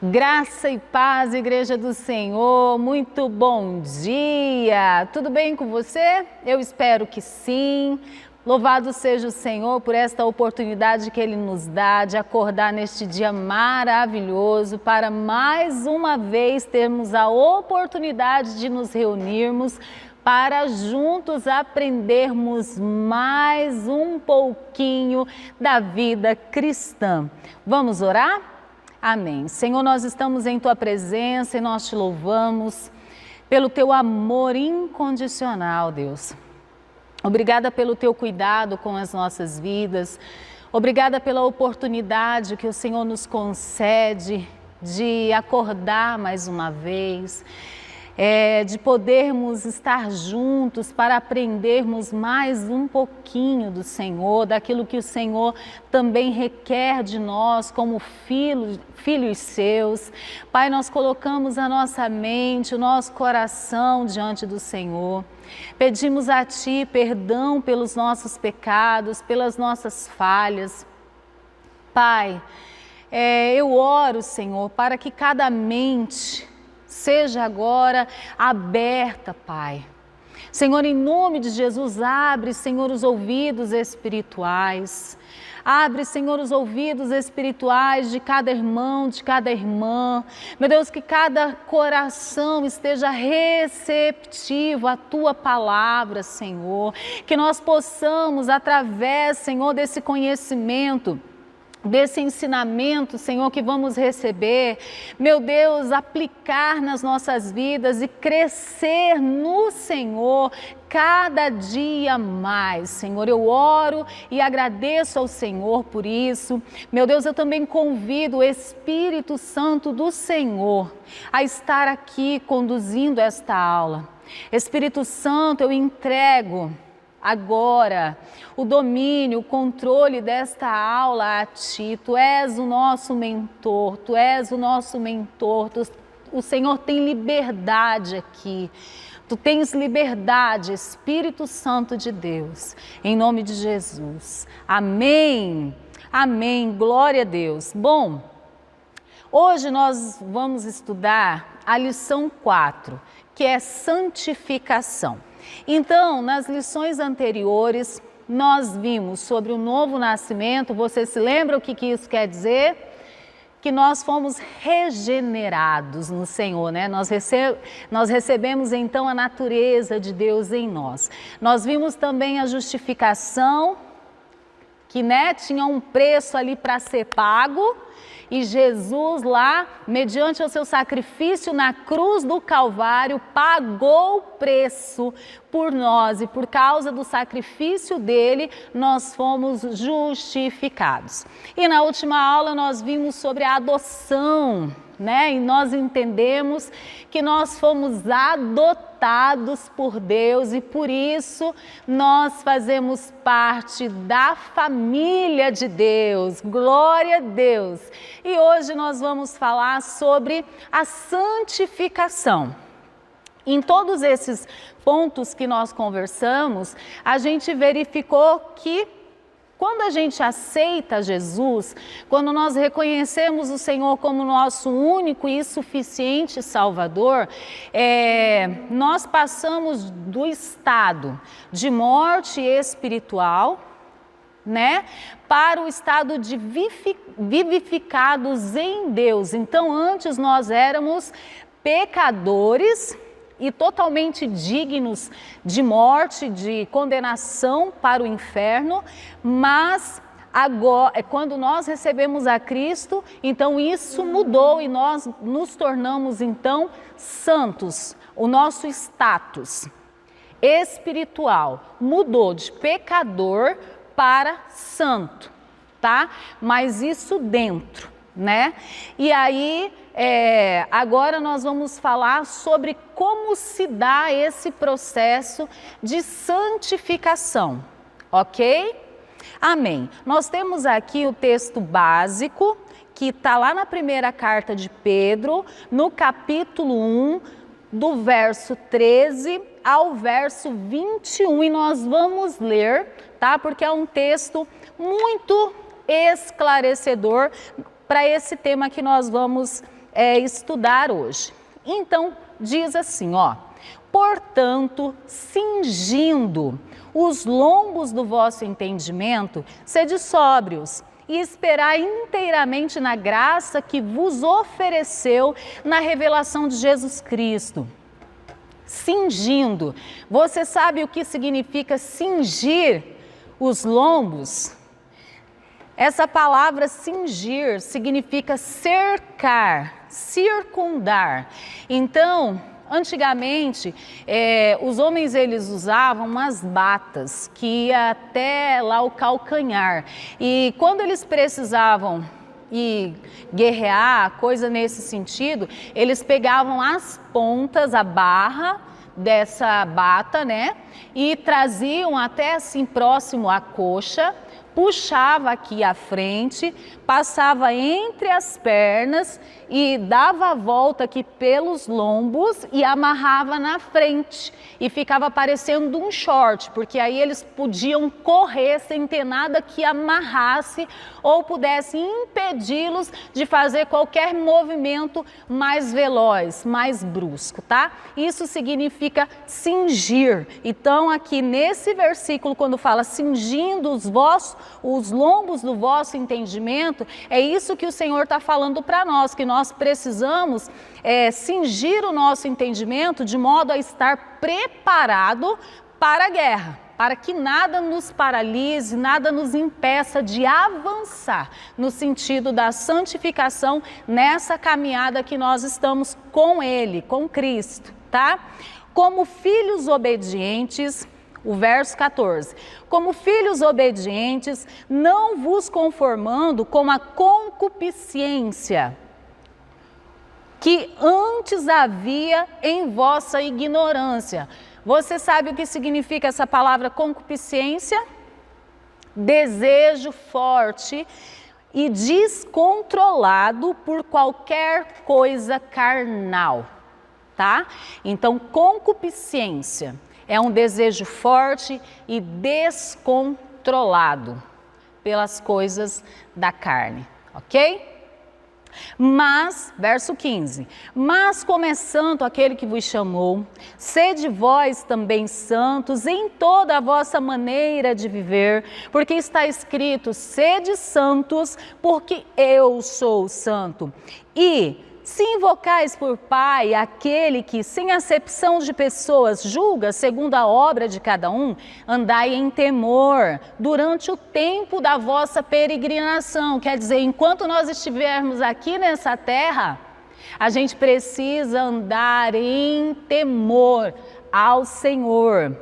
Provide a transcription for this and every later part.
Graça e paz, Igreja do Senhor, muito bom dia! Tudo bem com você? Eu espero que sim. Louvado seja o Senhor por esta oportunidade que Ele nos dá de acordar neste dia maravilhoso para mais uma vez termos a oportunidade de nos reunirmos para juntos aprendermos mais um pouquinho da vida cristã. Vamos orar? Amém. Senhor, nós estamos em Tua presença e nós Te louvamos pelo Teu amor incondicional, Deus. Obrigada pelo Teu cuidado com as nossas vidas. Obrigada pela oportunidade que o Senhor nos concede de acordar mais uma vez, de podermos estar juntos para aprendermos mais um pouquinho do Senhor, daquilo que o Senhor também requer de nós como filhos seus. Pai, nós colocamos a nossa mente, o nosso coração diante do Senhor. Pedimos a Ti perdão pelos nossos pecados, pelas nossas falhas. Pai, eu oro, Senhor, para que cada mente seja agora aberta, Pai. Senhor, em nome de Jesus, abre, Senhor, os ouvidos espirituais. Abre, Senhor, os ouvidos espirituais de cada irmão, de cada irmã. Meu Deus, que cada coração esteja receptivo à Tua palavra, Senhor. Que nós possamos, através, Senhor, desse conhecimento, desse ensinamento, Senhor, que vamos receber, meu Deus, aplicar nas nossas vidas e crescer no Senhor cada dia mais. Senhor, eu oro e agradeço ao Senhor por isso. Meu Deus, eu também convido o Espírito Santo do Senhor a estar aqui conduzindo esta aula. Espírito Santo, eu entrego agora o domínio, o controle desta aula a Ti. Tu és o nosso mentor, Tu és o nosso mentor. O Senhor tem liberdade aqui. Tu tens liberdade, Espírito Santo de Deus, em nome de Jesus. Amém, amém, glória a Deus. Bom, hoje nós vamos estudar a lição 4, que é santificação. Então, nas lições anteriores, nós vimos sobre o novo nascimento. Você se lembra o que isso quer dizer? Que nós fomos regenerados no Senhor, né? Nós recebemos então a natureza de Deus em nós. Nós vimos também a justificação, que tinha um preço ali para ser pago. E Jesus lá, mediante o seu sacrifício na cruz do Calvário, pagou o preço por nós. E por causa do sacrifício dele, nós fomos justificados. E na última aula nós vimos sobre a adoção, né? E nós entendemos que nós fomos adotados por Deus e por isso nós fazemos parte da família de Deus. Glória a Deus! E hoje nós vamos falar sobre a santificação. Em todos esses pontos que nós conversamos, a gente verificou que quando a gente aceita Jesus, quando nós reconhecemos o Senhor como nosso único e suficiente Salvador, nós passamos do estado de morte espiritual, né, para o estado de vivificados em Deus. Então, antes nós éramos pecadores e totalmente dignos de morte, de condenação para o inferno, mas agora, quando nós recebemos a Cristo, então isso mudou e nós nos tornamos então santos. O nosso status espiritual mudou de pecador para santo, tá? Mas isso dentro, né? E aí, agora nós vamos falar sobre como se dá esse processo de santificação, ok? Amém. Nós temos aqui o texto básico, que está lá na primeira carta de Pedro, no capítulo 1, do verso 13 ao verso 21, e nós vamos ler, tá? Porque é um texto muito esclarecedor para esse tema que nós vamos estudar hoje. Então, diz assim, ó: portanto, cingindo os lombos do vosso entendimento, sede sóbrios e esperai inteiramente na graça que vos ofereceu na revelação de Jesus Cristo. Cingindo. Você sabe o que significa cingir os lombos? Essa palavra cingir significa cercar, circundar. Então, antigamente, os homens eles usavam umas batas que ia até lá o calcanhar. E quando eles precisavam guerrear, coisa nesse sentido, eles pegavam as pontas, a barra dessa bata, né? E traziam até assim próximo à coxa, puxava aqui à frente, passava entre as pernas e dava a volta aqui pelos lombos e amarrava na frente. E ficava parecendo um short, porque aí eles podiam correr sem ter nada que amarrasse ou pudesse impedi-los de fazer qualquer movimento mais veloz, mais brusco, tá? Isso significa cingir. Então aqui nesse versículo, quando fala cingindo os lombos do vosso entendimento, é isso que o Senhor está falando para nós, que nós precisamos cingir o nosso entendimento de modo a estar preparado para a guerra, para que nada nos paralise, nada nos impeça de avançar no sentido da santificação nessa caminhada que nós estamos com Ele, com Cristo, tá? Como filhos obedientes. O verso 14, como filhos obedientes, não vos conformando com a concupiscência que antes havia em vossa ignorância. Você sabe o que significa essa palavra concupiscência? Desejo forte e descontrolado por qualquer coisa carnal, tá? Então, concupiscência é um desejo forte e descontrolado pelas coisas da carne, ok? Mas, verso 15, mas como é santo aquele que vos chamou, sede vós também santos em toda a vossa maneira de viver, porque está escrito, sede santos, porque eu sou santo. E se invocais por Pai aquele que, sem acepção de pessoas, julga segundo a obra de cada um, andai em temor durante o tempo da vossa peregrinação. Quer dizer, enquanto nós estivermos aqui nessa terra, a gente precisa andar em temor ao Senhor,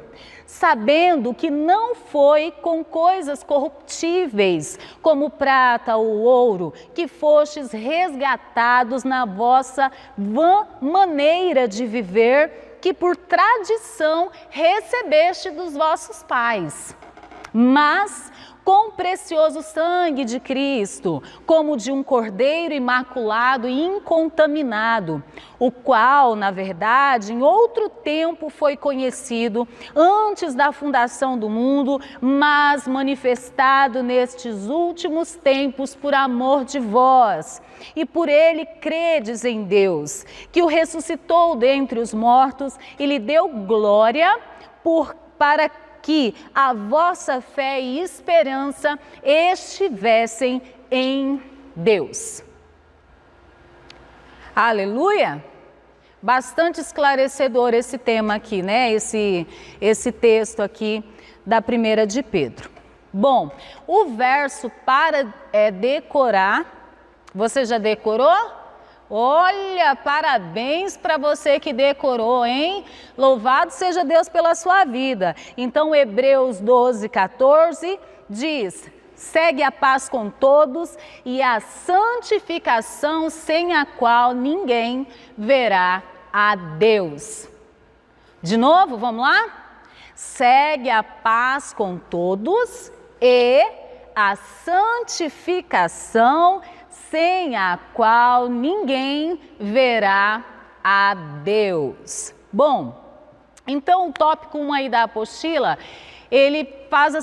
sabendo que não foi com coisas corruptíveis, como prata ou ouro, que fostes resgatados na vossa vã maneira de viver, que por tradição recebeste dos vossos pais, mas com o precioso sangue de Cristo, como de um cordeiro imaculado e incontaminado, o qual, na verdade, em outro tempo foi conhecido, antes da fundação do mundo, mas manifestado nestes últimos tempos por amor de vós. E por ele credes em Deus, que o ressuscitou dentre os mortos e lhe deu glória para que a vossa fé e esperança estivessem em Deus. Aleluia! Bastante esclarecedor esse tema aqui, né? Esse texto aqui da 1 de Pedro. Bom, o verso para decorar, você já decorou? Olha, parabéns para você que decorou, hein? Louvado seja Deus pela sua vida. Então, Hebreus 12, 14 diz: segue a paz com todos e a santificação sem a qual ninguém verá a Deus. De novo, vamos lá? Segue a paz com todos e a santificação sem a qual ninguém verá a Deus. Bom, então o tópico 1 aí da apostila, ele faz a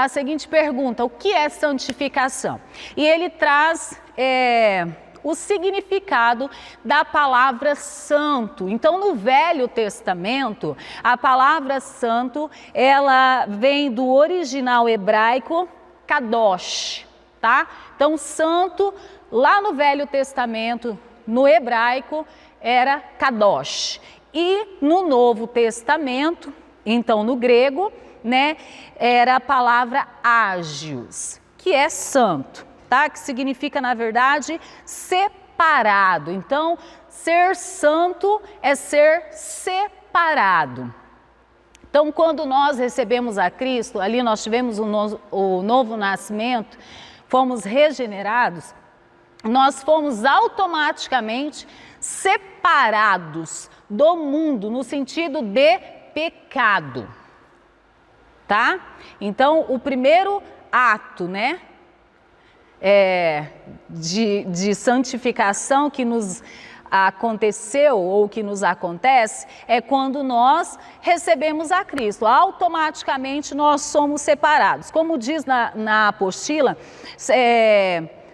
seguinte pergunta: o que é santificação? E ele traz o significado da palavra santo. Então, no Velho Testamento, a palavra santo, ela vem do original hebraico kadosh, tá? Então, santo, lá no Velho Testamento, no hebraico, era kadosh. E no Novo Testamento, então no grego, né, era a palavra ágios, que é santo, tá? Que significa, na verdade, separado. Então, ser santo é ser separado. Então, quando nós recebemos a Cristo, ali nós tivemos o novo nascimento, fomos regenerados, nós fomos automaticamente separados do mundo, no sentido de pecado, tá? Então, o primeiro ato, né, de santificação que nos aconteceu ou que nos acontece é quando nós recebemos a Cristo. Automaticamente nós somos separados. Como diz na apostila,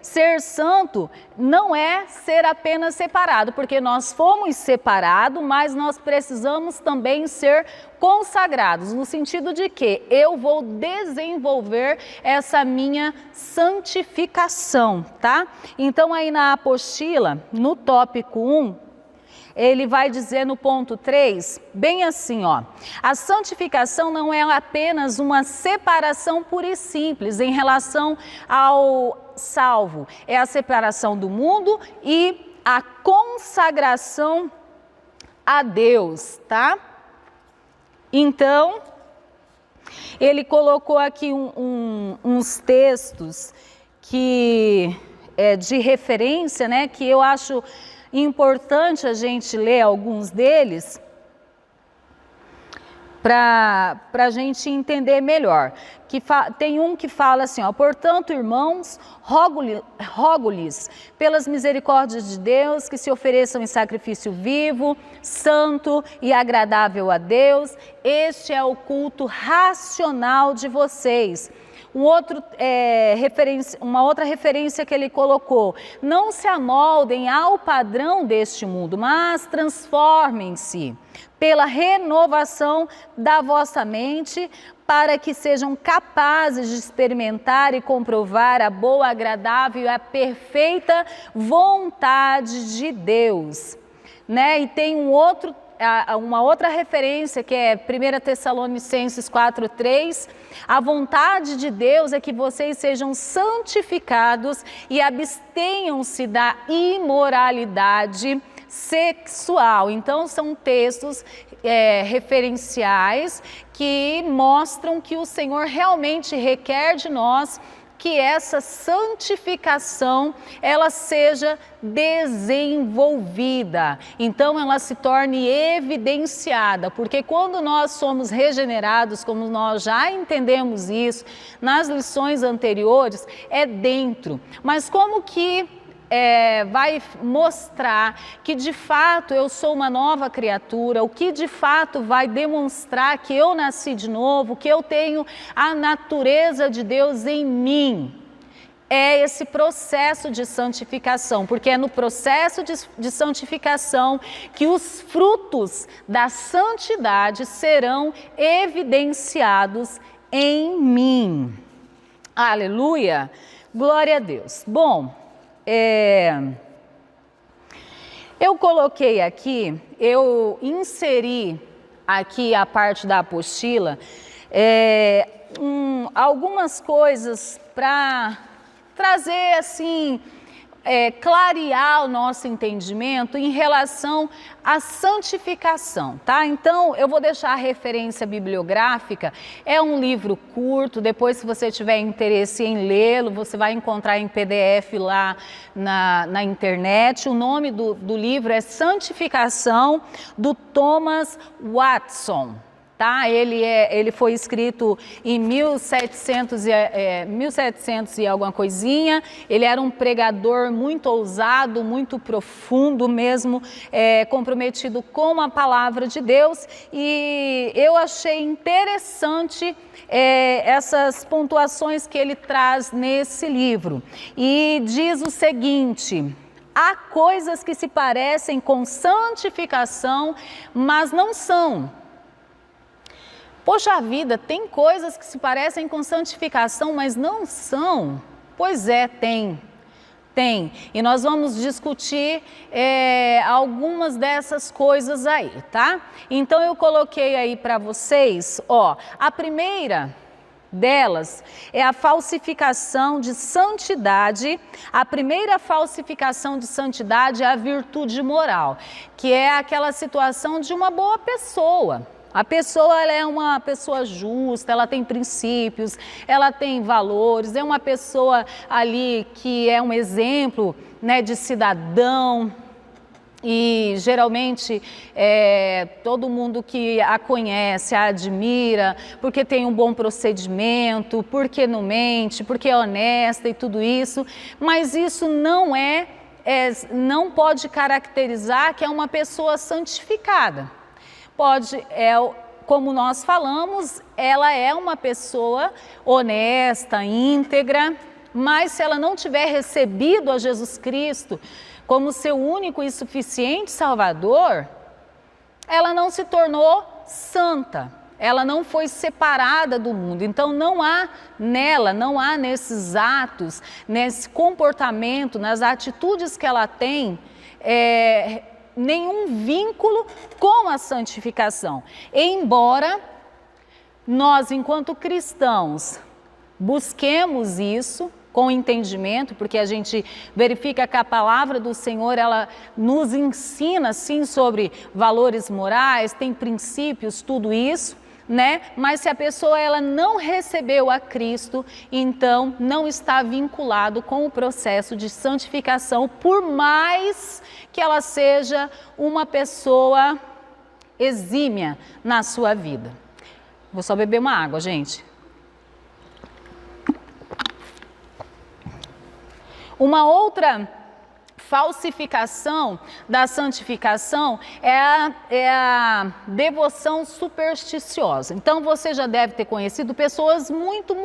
ser santo não é ser apenas separado, porque nós fomos separados, mas nós precisamos também ser consagrados, no sentido de que eu vou desenvolver essa minha santificação, tá? Então aí na apostila, no tópico 1, ele vai dizer no ponto 3, bem assim, ó: a santificação não é apenas uma separação pura e simples em relação ao salvo, é a separação do mundo e a consagração a Deus, tá? Então, ele colocou aqui uns textos que de referência, né, que eu acho importante a gente ler alguns deles para a gente entender melhor. Tem um que fala assim, ó: portanto, irmãos, rogo-lhes pelas misericórdias de Deus que se ofereçam em sacrifício vivo, santo e agradável a Deus. Este é o culto racional de vocês. Uma outra referência que ele colocou: não se amoldem ao padrão deste mundo, mas transformem-se pela renovação da vossa mente, para que sejam capazes de experimentar e comprovar a boa, agradável e a perfeita vontade de Deus, né? E tem uma outra referência que é 1 Tessalonicenses 4:3, a vontade de Deus é que vocês sejam santificados e abstenham-se da imoralidade sexual. Então são textos referenciais que mostram que o Senhor realmente requer de nós que essa santificação ela seja desenvolvida, então ela se torne evidenciada, porque quando nós somos regenerados, como nós já entendemos isso nas lições anteriores, é dentro, mas como que vai mostrar que de fato eu sou uma nova criatura, o que de fato vai demonstrar que eu nasci de novo, que eu tenho a natureza de Deus em mim. É esse processo de santificação, porque é no processo de santificação que os frutos da santidade serão evidenciados em mim. Aleluia! Glória a Deus. Bom, eu coloquei aqui, eu inseri aqui a parte da apostila, algumas coisas para trazer assim, clarear o nosso entendimento em relação à santificação, tá? Então, eu vou deixar a referência bibliográfica, é um livro curto, depois se você tiver interesse em lê-lo, você vai encontrar em PDF lá na internet. O nome do livro é Santificação, do Thomas Watson. Tá? Ele foi escrito em 1700 e alguma coisinha. Ele era um pregador muito ousado, muito profundo mesmo, comprometido com a palavra de Deus, e eu achei interessante essas pontuações que ele traz nesse livro. E diz o seguinte: há coisas que se parecem com santificação, mas não são. Poxa vida, tem coisas que se parecem com santificação, mas não são? Pois é, tem. E nós vamos discutir algumas dessas coisas aí, tá? Então eu coloquei aí para vocês, ó, a primeira delas é a falsificação de santidade. A primeira falsificação de santidade é a virtude moral, que é aquela situação de uma boa pessoa. A pessoa, ela é uma pessoa justa, ela tem princípios, ela tem valores, é uma pessoa ali que é um exemplo, né, de cidadão. E geralmente todo mundo que a conhece, a admira, porque tem um bom procedimento, porque não mente, porque é honesta e tudo isso. Mas isso não pode caracterizar que é uma pessoa santificada. Como nós falamos, ela é uma pessoa honesta, íntegra, mas se ela não tiver recebido a Jesus Cristo como seu único e suficiente Salvador, ela não se tornou santa, ela não foi separada do mundo. Então não há nela, não há nesses atos, nesse comportamento, nas atitudes que ela tem, nenhum vínculo com a santificação. Embora nós, enquanto cristãos, busquemos isso com entendimento, porque a gente verifica que a palavra do Senhor, ela nos ensina sim sobre valores morais, tem princípios, tudo isso, né? Mas se a pessoa ela não recebeu a Cristo, então não está vinculado com o processo de santificação, por mais que ela seja uma pessoa exímia na sua vida. Vou só beber uma água, gente. Uma outra falsificação da santificação é a devoção supersticiosa. Então você já deve ter conhecido pessoas muito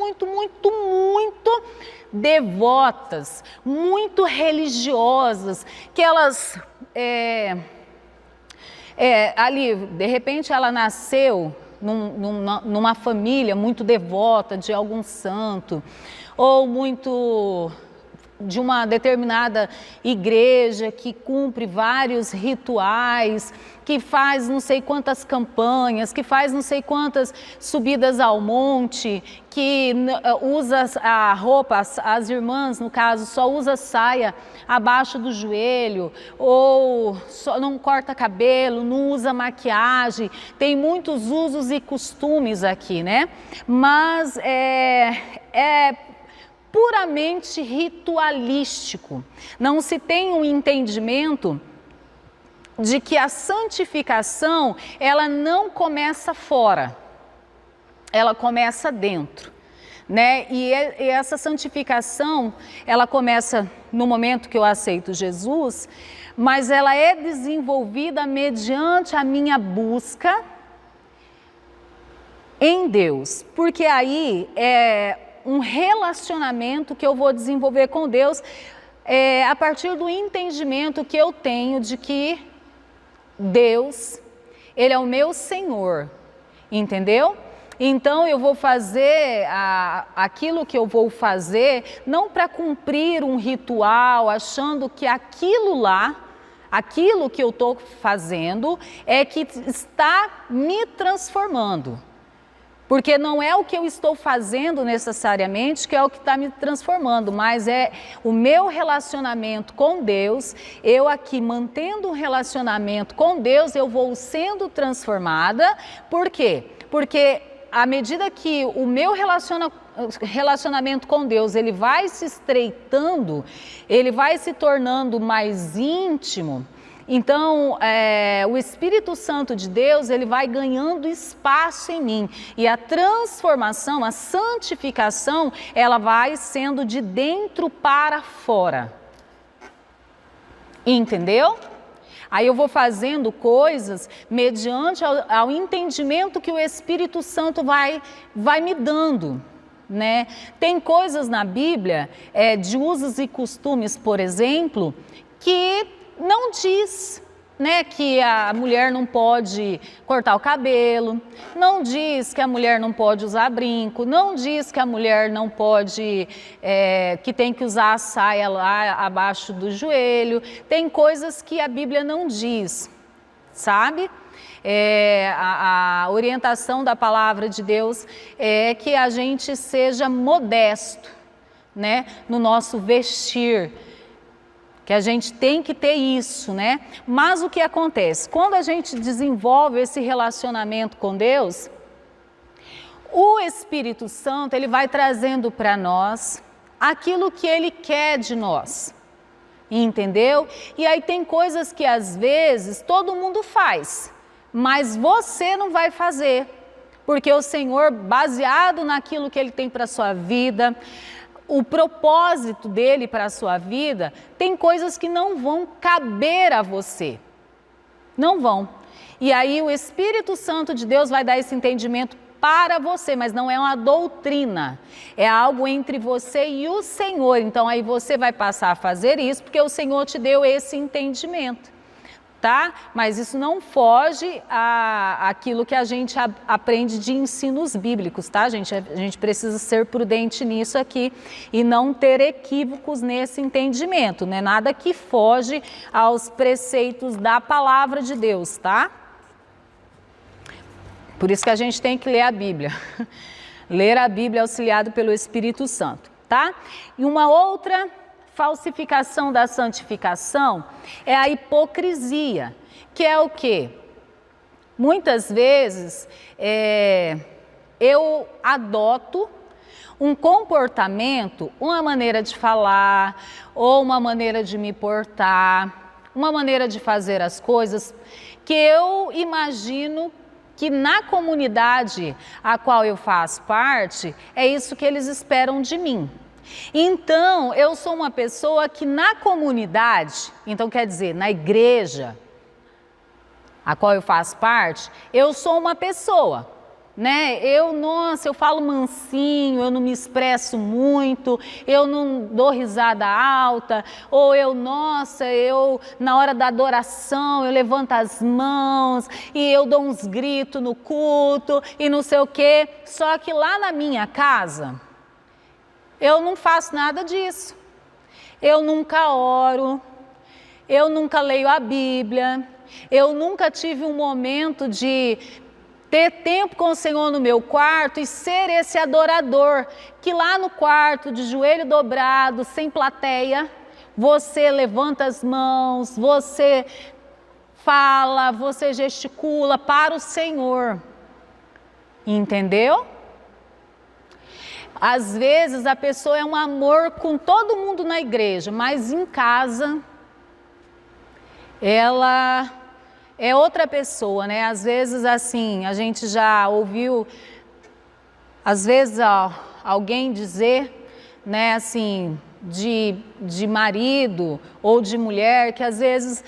devotas, muito religiosas, que elas ali, de repente ela nasceu numa família muito devota de algum santo, ou muito de uma determinada igreja que cumpre vários rituais, que faz não sei quantas campanhas, que faz não sei quantas subidas ao monte, que usa a roupa, as irmãs no caso, só usa saia abaixo do joelho, ou só não corta cabelo, não usa maquiagem, tem muitos usos e costumes aqui, né? Mas é puramente ritualístico. Não se tem um entendimento de que a santificação, ela não começa fora, ela começa dentro, né? E essa santificação, ela começa no momento que eu aceito Jesus, mas ela é desenvolvida mediante a minha busca em Deus, porque aí um relacionamento que eu vou desenvolver com Deus a partir do entendimento que eu tenho de que Deus, Ele é o meu Senhor, entendeu? Então eu vou fazer aquilo que eu vou fazer, não para cumprir um ritual, achando que aquilo que eu estou fazendo é que está me transformando. Porque não é o que eu estou fazendo necessariamente que é o que está me transformando, mas é o meu relacionamento com Deus. Eu aqui mantendo um relacionamento com Deus, eu vou sendo transformada. Por quê? Porque à medida que o meu relacionamento com Deus, ele vai se estreitando, ele vai se tornando mais íntimo. Então, o Espírito Santo de Deus, ele vai ganhando espaço em mim. E a transformação, a santificação, ela vai sendo de dentro para fora. Entendeu? Aí eu vou fazendo coisas mediante ao entendimento que o Espírito Santo vai me dando, né? Tem coisas na Bíblia, de usos e costumes, por exemplo, que não diz, né, que a mulher não pode cortar o cabelo, não diz que a mulher não pode usar brinco, não diz que a mulher não pode, que tem que usar a saia lá abaixo do joelho. Tem coisas que a Bíblia não diz, sabe? A orientação da palavra de Deus é que a gente seja modesto, né, no nosso vestir, que a gente tem que ter isso, né? Mas o que acontece? Quando a gente desenvolve esse relacionamento com Deus, o Espírito Santo, ele vai trazendo para nós aquilo que ele quer de nós, entendeu? E aí tem coisas que às vezes todo mundo faz, mas você não vai fazer, porque o Senhor, baseado naquilo que ele tem para a sua vida, o propósito dele para a sua vida, tem coisas que não vão caber a você, não vão. E aí o Espírito Santo de Deus vai dar esse entendimento para você, mas não é uma doutrina, é algo entre você e o Senhor. Então aí você vai passar a fazer isso, porque o Senhor te deu esse entendimento. Tá? Mas isso não foge àquilo que a gente aprende de ensinos bíblicos, tá, gente? A gente precisa ser prudente nisso aqui e não ter equívocos nesse entendimento, né? Nada que foge aos preceitos da palavra de Deus, tá? Por isso que a gente tem que ler a Bíblia. Ler a Bíblia auxiliado pelo Espírito Santo, tá? E uma outra falsificação da santificação é a hipocrisia, que é o quê? Muitas vezes eu adoto um comportamento, uma maneira de falar, ou uma maneira de me portar, uma maneira de fazer as coisas, que eu imagino que na comunidade a qual eu faço parte, é isso que eles esperam de mim. Então, eu sou uma pessoa que na comunidade, então quer dizer, na igreja a qual eu faço parte, eu sou uma pessoa, né? Eu falo mansinho, eu não me expresso muito, eu não dou risada alta, ou na hora da adoração, eu levanto as mãos e eu dou uns gritos no culto e não sei o quê. Só que lá na minha casa, eu não faço nada disso. Eu nunca oro, eu nunca leio a Bíblia, eu nunca tive um momento de ter tempo com o Senhor no meu quarto e ser esse adorador, que lá no quarto, de joelho dobrado, sem plateia, você levanta as mãos, você fala, você gesticula para o Senhor. Entendeu? Às vezes a pessoa é um amor com todo mundo na igreja, mas em casa ela é outra pessoa, né? Às vezes assim, a gente já ouviu, às vezes alguém dizer, né, assim, de marido ou de mulher, que às vezes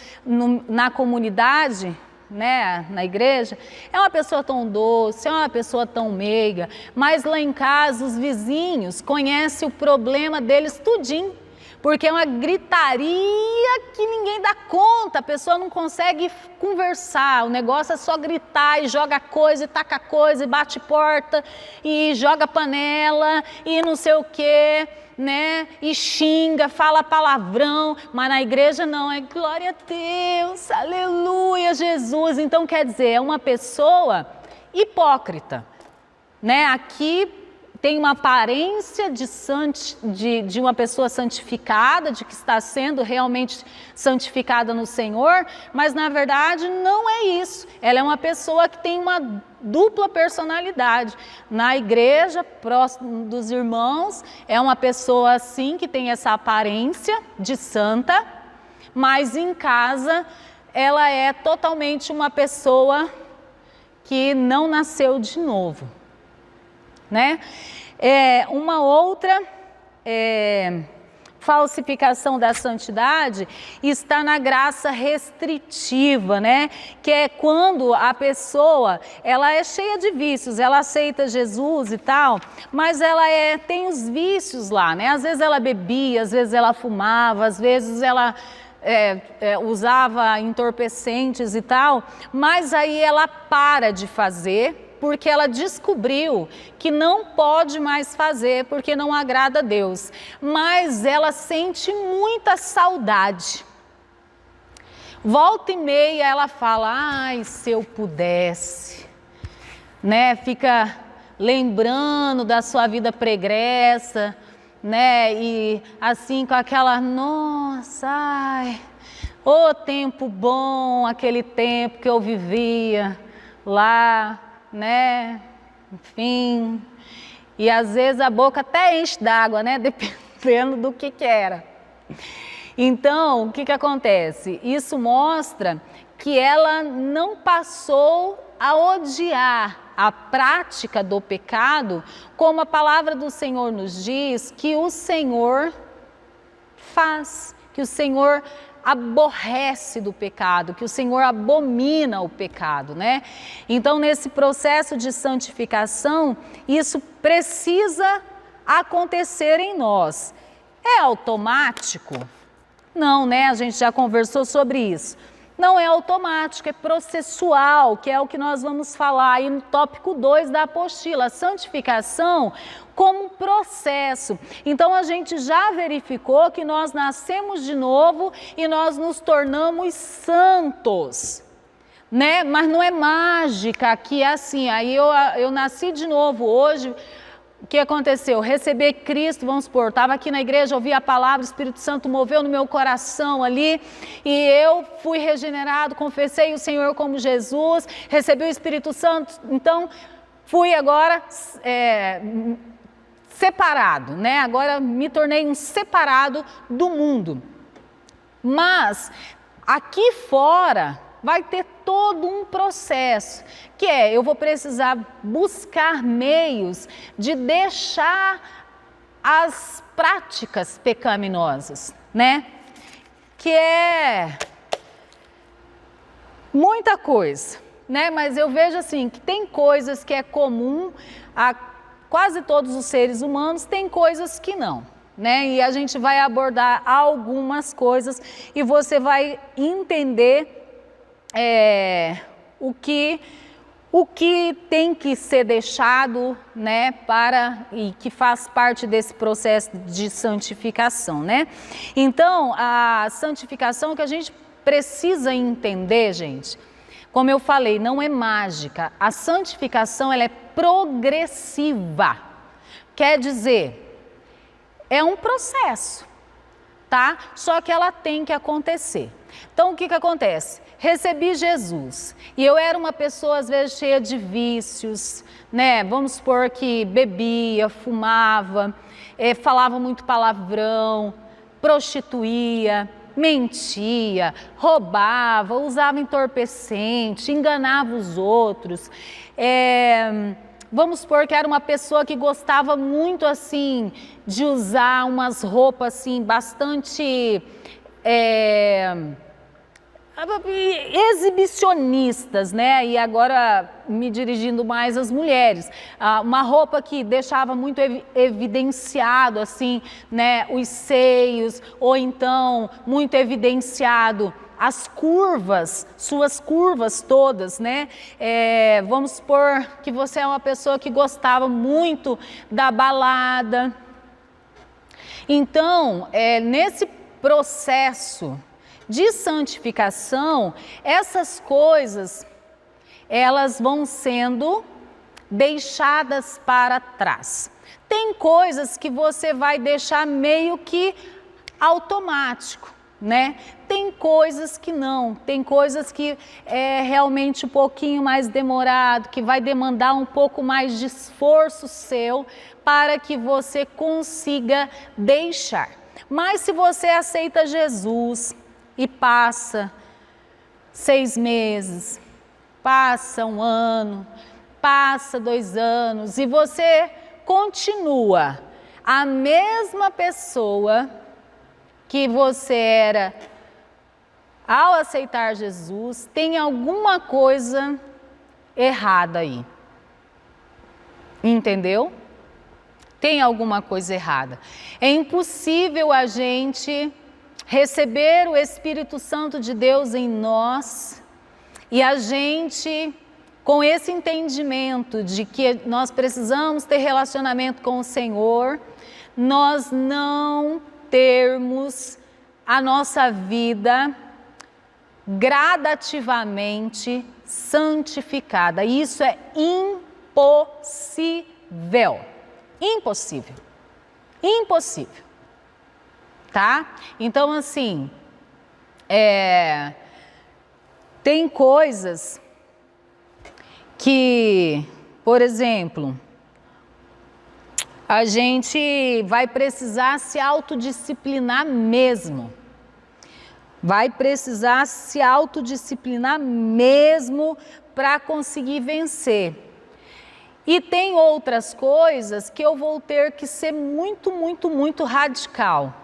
na comunidade, né, na igreja, é uma pessoa tão doce, é uma pessoa tão meiga, mas lá em casa os vizinhos conhecem o problema deles tudinho, porque é uma gritaria que ninguém dá conta, a pessoa não consegue conversar, o negócio é só gritar e joga coisa, e taca coisa, e bate porta, e joga panela, e não sei o quê, né? E xinga, fala palavrão, mas na igreja não, é glória a Deus, aleluia, Jesus. Então quer dizer, é uma pessoa hipócrita, né? Aqui tem uma aparência de uma pessoa santificada, de que está sendo realmente santificada no Senhor, mas na verdade não é isso. Ela é uma pessoa que tem uma dupla personalidade. Na igreja, próximo dos irmãos, é uma pessoa assim, que tem essa aparência de santa, mas em casa ela é totalmente uma pessoa que não nasceu de novo, né? Uma outra falsificação da santidade está na graça restritiva, né? Que é quando a pessoa, ela é cheia de vícios, ela aceita Jesus e tal, mas ela tem os vícios lá, né? Às vezes ela bebia, às vezes ela fumava, às vezes ela usava entorpecentes e tal, mas aí ela para de fazer, porque ela descobriu que não pode mais fazer, porque não agrada a Deus. Mas ela sente muita saudade. Volta e meia ela fala, ai, se eu pudesse, né? Fica lembrando da sua vida pregressa, né? E assim com aquela, nossa, ai, ô tempo bom, aquele tempo que eu vivia lá, né? Enfim, e às vezes a boca até enche d'água, né? Dependendo do que era. Então, o que acontece? Isso mostra que ela não passou a odiar a prática do pecado, como a palavra do Senhor nos diz, que o Senhor faz, que o Senhor aborrece do pecado, que o Senhor abomina o pecado, né? Então, nesse processo de santificação, isso precisa acontecer em nós. É automático? Não, né? A gente já conversou sobre isso. Não é automático, é processual, que é o que nós vamos falar aí no tópico 2 da apostila, a santificação como um processo. Então a gente já verificou que nós nascemos de novo e nós nos tornamos santos, né? Mas não é mágica, que é assim, aí eu nasci de novo hoje. O que aconteceu? Recebi Cristo, vamos supor, estava aqui na igreja, ouvi a palavra, o Espírito Santo moveu no meu coração ali e eu fui regenerado, confessei o Senhor como Jesus, recebi o Espírito Santo, então fui agora separado, né? Agora me tornei um separado do mundo. Mas aqui fora vai ter todo um processo, que eu vou precisar buscar meios de deixar as práticas pecaminosas, né? Que é muita coisa, né? Mas eu vejo assim, que tem coisas que é comum a quase todos os seres humanos, tem coisas que não, né? E a gente vai abordar algumas coisas e você vai entender o que tem que ser deixado, né, e que faz parte desse processo de santificação, né? Então, a santificação que a gente precisa entender, gente, como eu falei, não é mágica. A santificação, ela é progressiva. Quer dizer, é um processo, tá? Só que ela tem que acontecer. Então, o que acontece? Recebi Jesus e eu era uma pessoa às vezes cheia de vícios, né? Vamos supor que bebia, fumava, falava muito palavrão, prostituía, mentia, roubava, usava entorpecente, enganava os outros. Vamos supor que era uma pessoa que gostava muito assim de usar umas roupas assim bastante exibicionistas, né? E agora me dirigindo mais às mulheres, uma roupa que deixava muito evidenciado assim, né, os seios, ou então muito evidenciado as curvas, suas curvas todas, né? Vamos supor que você é uma pessoa que gostava muito da balada. Então, nesse processo de santificação, essas coisas, elas vão sendo deixadas para trás. Tem coisas que você vai deixar meio que automático, né? Tem coisas que não, tem coisas que é realmente um pouquinho mais demorado, que vai demandar um pouco mais de esforço seu para que você consiga deixar. Mas se você aceita Jesus e passa 6 meses, passa 1 ano, passa 2 anos e você continua a mesma pessoa que você era ao aceitar Jesus, tem alguma coisa errada aí. Entendeu? Tem alguma coisa errada. É impossível a gente receber o Espírito Santo de Deus em nós e a gente, com esse entendimento de que nós precisamos ter relacionamento com o Senhor, nós não termos a nossa vida gradativamente santificada. Isso é impossível. Impossível. Impossível. Tá? Então, assim, tem coisas que, por exemplo, a gente vai precisar se autodisciplinar mesmo. Vai precisar se autodisciplinar mesmo para conseguir vencer. E tem outras coisas que eu vou ter que ser muito radical.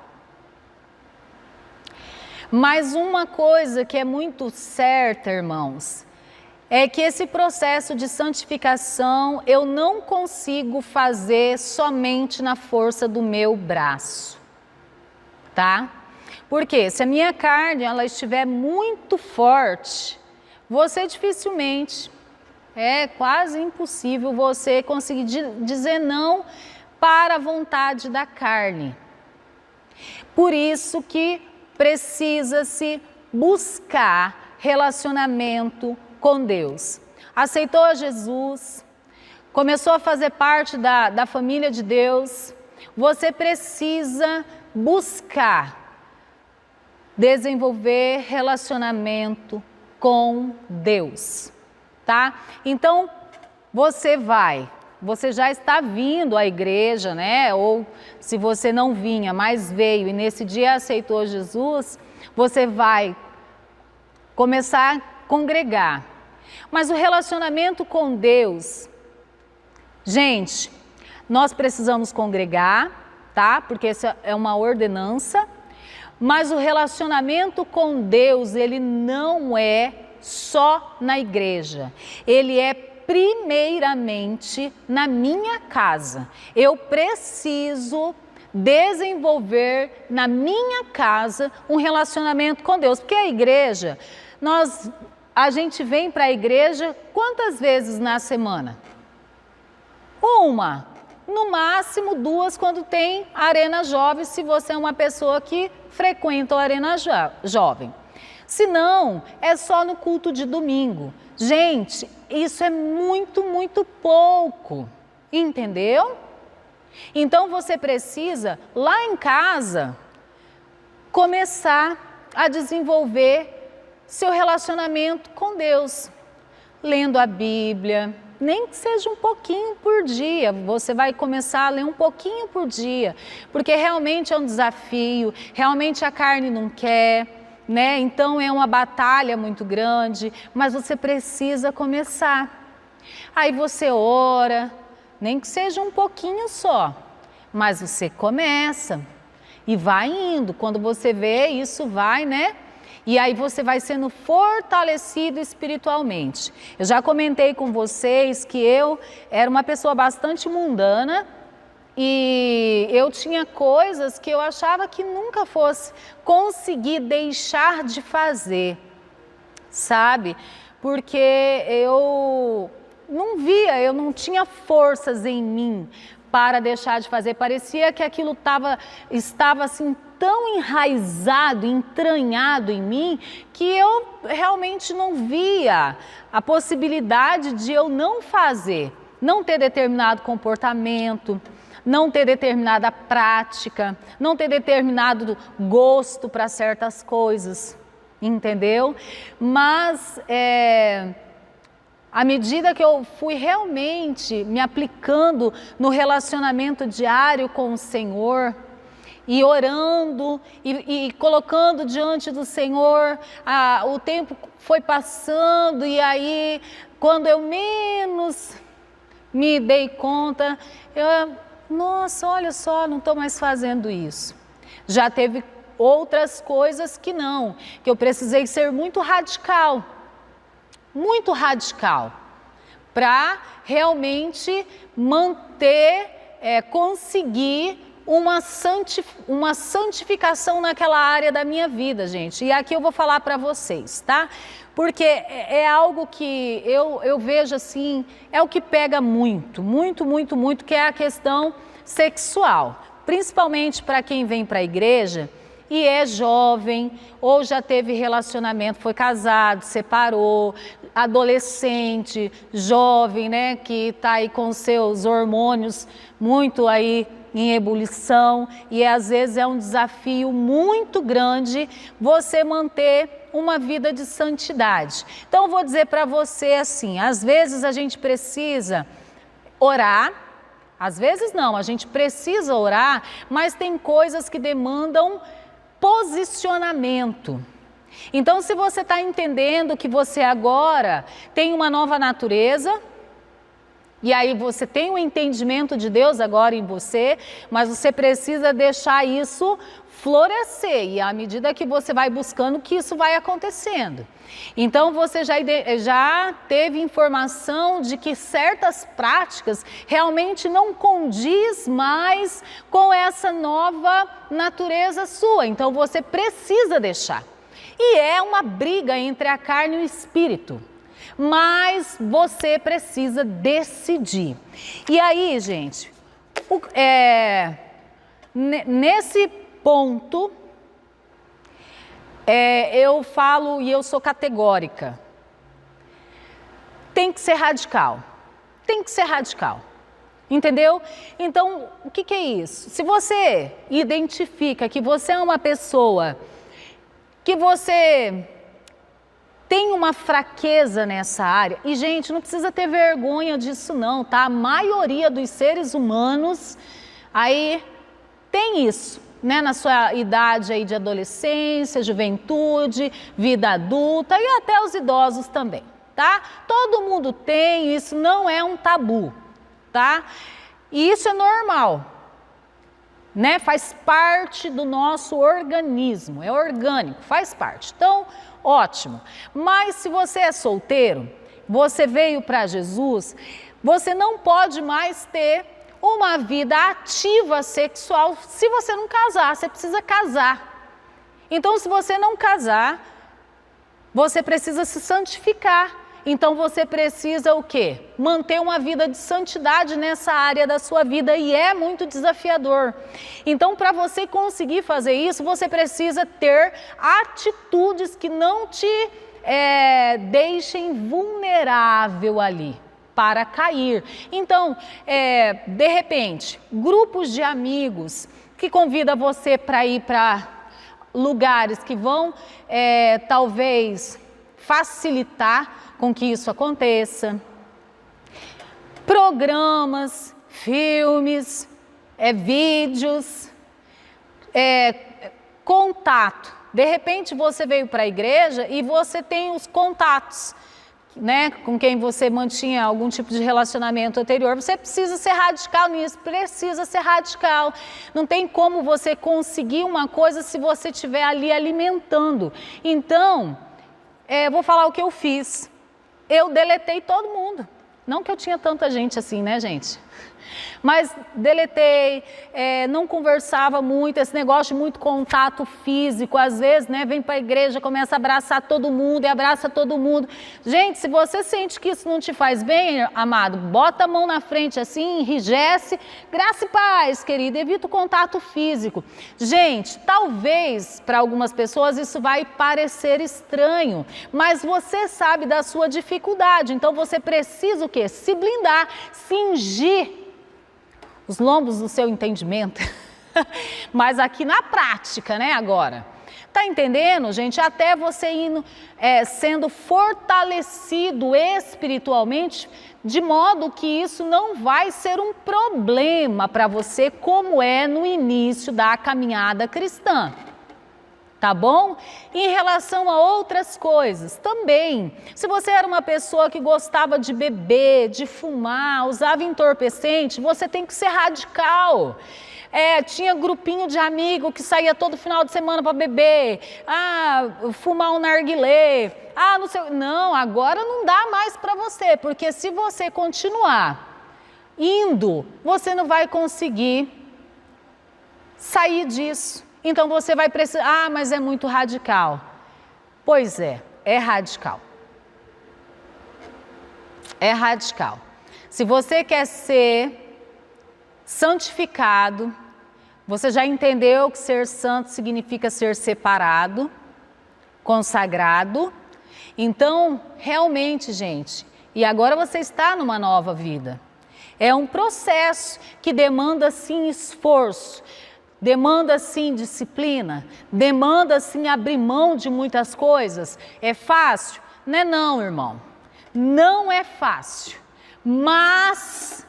Mas uma coisa que é muito certa, irmãos, é que esse processo de santificação eu não consigo fazer somente na força do meu braço, tá? Porque se a minha carne ela estiver muito forte, você dificilmente, é quase impossível você conseguir dizer não para a vontade da carne. Por isso que precisa-se buscar relacionamento com Deus. Aceitou a Jesus, começou a fazer parte da família de Deus, você precisa buscar desenvolver relacionamento com Deus, tá? Então, você já está vindo à igreja, né? Ou se você não vinha, mas veio e nesse dia aceitou Jesus, você vai começar a congregar. Mas o relacionamento com Deus, gente, nós precisamos congregar, tá? Porque essa é uma ordenança, mas o relacionamento com Deus, ele não é só na igreja, ele é primeiramente na minha casa. Eu preciso desenvolver na minha casa um relacionamento com Deus, porque a igreja, a gente vem para a igreja quantas vezes na semana? Uma, no máximo 2 quando tem Arena Jovem, se você é uma pessoa que frequenta a Arena Jovem. Se não, é só no culto de domingo. Gente, isso é muito pouco, entendeu? Então você precisa, lá em casa, começar a desenvolver seu relacionamento com Deus, lendo a Bíblia, nem que seja um pouquinho por dia, você vai começar a ler um pouquinho por dia, porque realmente é um desafio, realmente a carne não quer, né? Então é uma batalha muito grande, mas você precisa começar. Aí você ora, nem que seja um pouquinho só, mas você começa e vai indo. Quando você vê, isso vai, né? E aí você vai sendo fortalecido espiritualmente. Eu já comentei com vocês que eu era uma pessoa bastante mundana e eu tinha coisas que eu achava que nunca fosse conseguir deixar de fazer, sabe? Porque eu não via, eu não tinha forças em mim para deixar de fazer. Parecia que aquilo estava assim tão enraizado, entranhado em mim, que eu realmente não via a possibilidade de eu não fazer, não ter determinado comportamento, não ter determinada prática, não ter determinado gosto para certas coisas, entendeu? Mas à medida que eu fui realmente me aplicando no relacionamento diário com o Senhor, e orando e colocando diante do Senhor, o tempo foi passando e aí, quando eu menos me dei conta, nossa, olha só, não estou mais fazendo isso. Já teve outras coisas que eu precisei ser muito radical, para realmente manter, conseguir uma santificação naquela área da minha vida, gente. E aqui eu vou falar para vocês, tá? Porque é algo que eu vejo assim, é o que pega muito, que é a questão sexual. Principalmente para quem vem para a igreja e é jovem, ou já teve relacionamento, foi casado, separou, adolescente, jovem, né, que está aí com seus hormônios muito aí em ebulição, e às vezes é um desafio muito grande você manter uma vida de santidade. Então eu vou dizer para você assim, às vezes a gente precisa orar, às vezes não, a gente precisa orar, mas tem coisas que demandam posicionamento. Então, se você está entendendo que você agora tem uma nova natureza, e aí você tem um entendimento de Deus agora em você, mas você precisa deixar isso florescer, e à medida que você vai buscando, que isso vai acontecendo. Então você já teve informação de que certas práticas realmente não condiz mais com essa nova natureza sua, então você precisa deixar. E é uma briga entre a carne e o espírito, mas você precisa decidir. E aí, gente, nesse ponto, eu falo e eu sou categórica. Tem que ser radical. Tem que ser radical. Entendeu? Então, o que é isso? Se você identifica que você é uma pessoa que você tem uma fraqueza nessa área, e gente, não precisa ter vergonha disso não, tá? A maioria dos seres humanos aí tem isso, né? Na sua idade aí de adolescência, juventude, vida adulta e até os idosos também, tá? Todo mundo tem, isso não é um tabu, tá? E isso é normal, né? Faz parte do nosso organismo, é orgânico, faz parte. Então, ótimo. Mas se você é solteiro, você veio para Jesus, você não pode mais ter uma vida ativa sexual se você não casar, você precisa casar. Então, se você não casar, você precisa se santificar. Então você precisa o quê? Manter uma vida de santidade nessa área da sua vida, e é muito desafiador. Então, para você conseguir fazer isso, você precisa ter atitudes que não te deixem vulnerável ali para cair. Então, de repente, grupos de amigos que convidam você para ir para lugares que vão talvez facilitar com que isso aconteça. Programas, filmes, vídeos, contato. De repente você veio para a igreja e você tem os contatos, né, com quem você mantinha algum tipo de relacionamento anterior. Você precisa ser radical nisso, precisa ser radical. Não tem como você conseguir uma coisa se você estiver ali alimentando. Então, vou falar o que eu fiz. Eu deletei todo mundo. Não que eu tinha tanta gente assim, né, gente? Mas deletei, não conversava muito, esse negócio de muito contato físico, às vezes, né, vem para a igreja, começa a abraçar todo mundo e abraça todo mundo. Gente, se você sente que isso não te faz bem, amado, bota a mão na frente assim, enrijece, graça e paz, querido, evita o contato físico. Gente, talvez para algumas pessoas isso vai parecer estranho, mas você sabe da sua dificuldade, então você precisa o quê? Se blindar, cingir os lombos do seu entendimento, mas aqui na prática, né, agora. Tá entendendo, gente? Até você indo, sendo fortalecido espiritualmente, de modo que isso não vai ser um problema para você, como é no início da caminhada cristã. Tá bom? Em relação a outras coisas, também, se você era uma pessoa que gostava de beber, de fumar, usava entorpecente, você tem que ser radical. Tinha grupinho de amigo que saía todo final de semana para beber, fumar um narguilé, não sei. Não, agora não dá mais para você, porque se você continuar indo, você não vai conseguir sair disso. Então você vai precisar, mas é muito radical. Pois é radical. É radical. Se você quer ser santificado, você já entendeu que ser santo significa ser separado, consagrado. Então, realmente, gente, e agora você está numa nova vida. É um processo que demanda, sim, esforço, demanda, sim, disciplina, demanda, sim, abrir mão de muitas coisas. É fácil? Não é não, irmão. Não é fácil, mas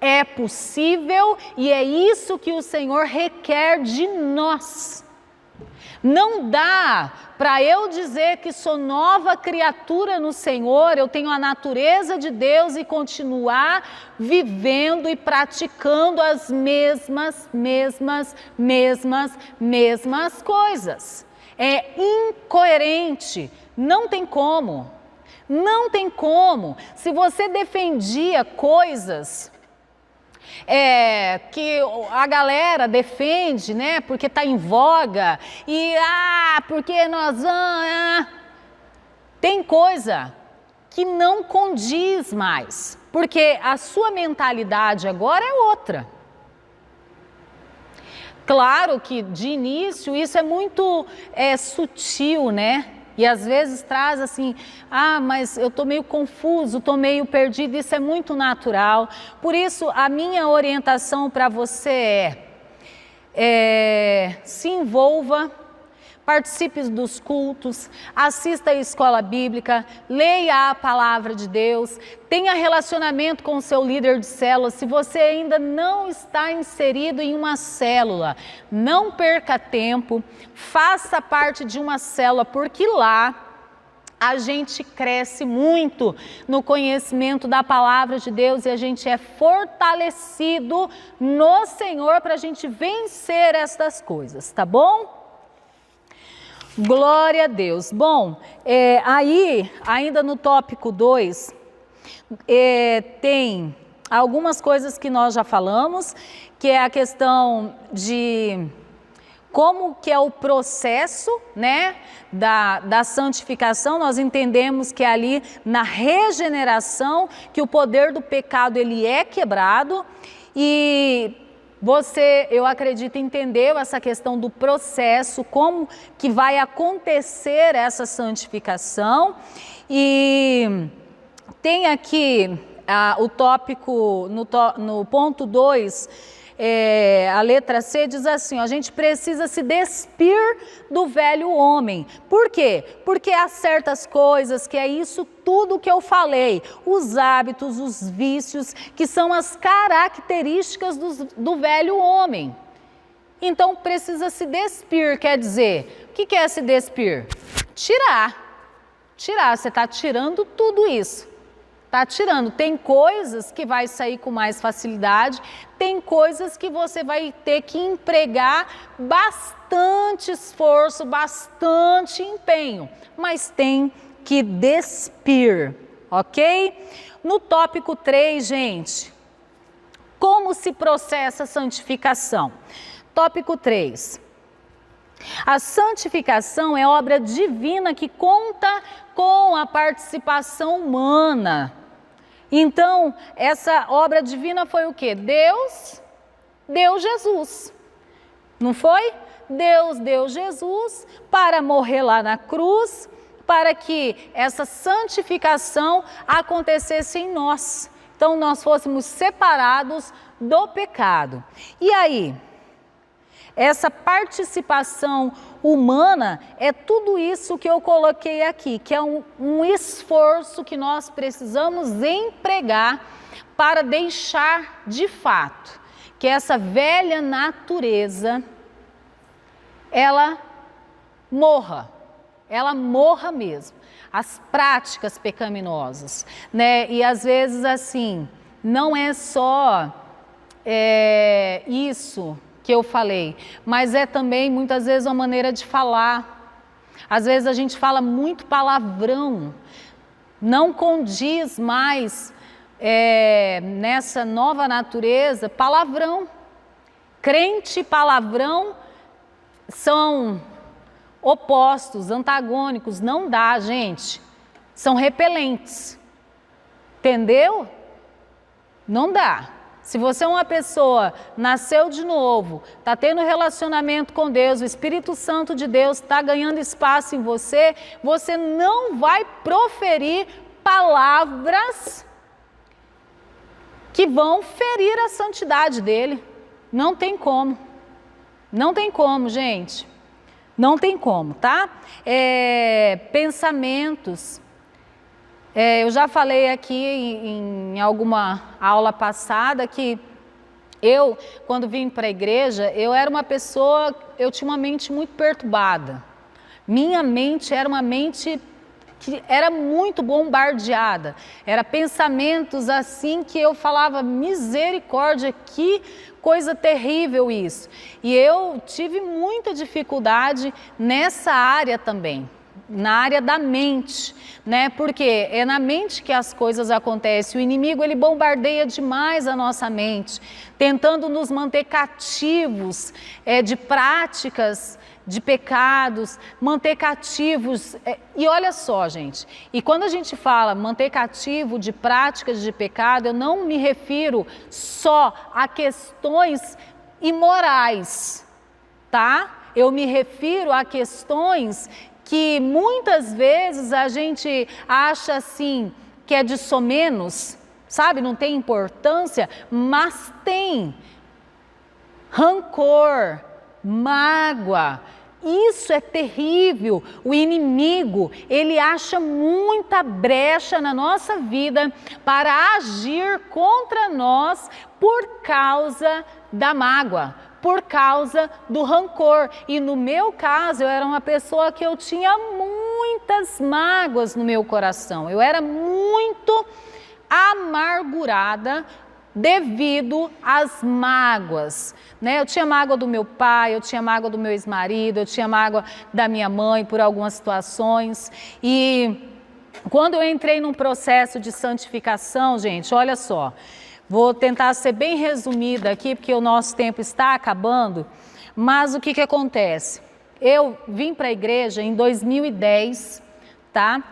é possível e é isso que o Senhor requer de nós. Não dá para eu dizer que sou nova criatura no Senhor, eu tenho a natureza de Deus e continuar vivendo e praticando as mesmas coisas. É incoerente, não tem como. Não tem como. Se você defendia coisas que a galera defende, né? Porque está em voga e porque nós tem coisa que não condiz mais, porque a sua mentalidade agora é outra. Claro que de início isso é muito sutil, né? E às vezes traz assim, mas eu estou meio confuso, estou meio perdido, isso é muito natural. Por isso, a minha orientação para você se envolva, participe dos cultos, assista à escola bíblica, leia a palavra de Deus, tenha relacionamento com o seu líder de célula. Se você ainda não está inserido em uma célula, não perca tempo, faça parte de uma célula, porque lá a gente cresce muito no conhecimento da palavra de Deus e a gente é fortalecido no Senhor para a gente vencer estas coisas, tá bom? Glória a Deus. Bom, aí, ainda no tópico 2, tem algumas coisas que nós já falamos, que é a questão de como que é o processo, né, da santificação. Nós entendemos que ali na regeneração, que o poder do pecado ele é quebrado e você, eu acredito, entendeu essa questão do processo, como que vai acontecer essa santificação. E tem aqui o tópico, no ponto 2, a letra C diz assim, a gente precisa se despir do velho homem. Por quê? Porque há certas coisas que é isso tudo que eu falei, os hábitos, os vícios, que são as características do velho homem. Então precisa se despir, quer dizer, o que é se despir? Tirar, você está tirando tudo isso. Está tirando, tem coisas que vai sair com mais facilidade, tem coisas que você vai ter que empregar bastante esforço, bastante empenho, mas tem que despir, ok? No tópico 3, gente, como se processa a santificação? Tópico 3. A santificação é obra divina que conta com a participação humana. Então, essa obra divina foi o quê? Deus deu Jesus, não foi? Deus deu Jesus para morrer lá na cruz, para que essa santificação acontecesse em nós. Então, nós fôssemos separados do pecado. E aí, essa participação humana é tudo isso que eu coloquei aqui, que é um esforço que nós precisamos empregar para deixar de fato que essa velha natureza, ela morra mesmo, as práticas pecaminosas, né? E às vezes assim, não é só isso que eu falei, mas é também muitas vezes uma maneira de falar. Às vezes a gente fala muito palavrão, não condiz mais nessa nova natureza palavrão. Crente e palavrão são opostos, antagônicos, não dá, gente. São repelentes. Entendeu? Não dá. Se você é uma pessoa, nasceu de novo, está tendo relacionamento com Deus, o Espírito Santo de Deus está ganhando espaço em você, você não vai proferir palavras que vão ferir a santidade dele. Não tem como. Não tem como, gente. Não tem como, tá? Pensamentos. Eu já falei aqui em alguma aula passada que eu, quando vim para a igreja, eu era uma pessoa, eu tinha uma mente muito perturbada. Minha mente era uma mente que era muito bombardeada. Era pensamentos assim que eu falava, misericórdia, que coisa terrível isso. E eu tive muita dificuldade nessa área também. Na área da mente, né? Porque é na mente que as coisas acontecem. O inimigo, ele bombardeia demais a nossa mente, tentando nos manter cativos de práticas, de pecados, manter cativos. E olha só, gente, e quando a gente fala manter cativo de práticas de pecado, eu não me refiro só a questões imorais, tá? Eu me refiro a questões que muitas vezes a gente acha assim, que é de somenos, sabe? Não tem importância, mas tem. Rancor, mágoa, isso é terrível. O inimigo, ele acha muita brecha na nossa vida para agir contra nós por causa da mágoa, por causa do rancor. E no meu caso, eu era uma pessoa que eu tinha muitas mágoas no meu coração. Eu era muito amargurada devido às mágoas, né? Eu tinha mágoa do meu pai, eu tinha mágoa do meu ex-marido, eu tinha mágoa da minha mãe por algumas situações. E quando eu entrei num processo de santificação, gente, olha só, vou tentar ser bem resumida aqui, porque o nosso tempo está acabando, mas o que acontece? Eu vim para a igreja em 2010, tá?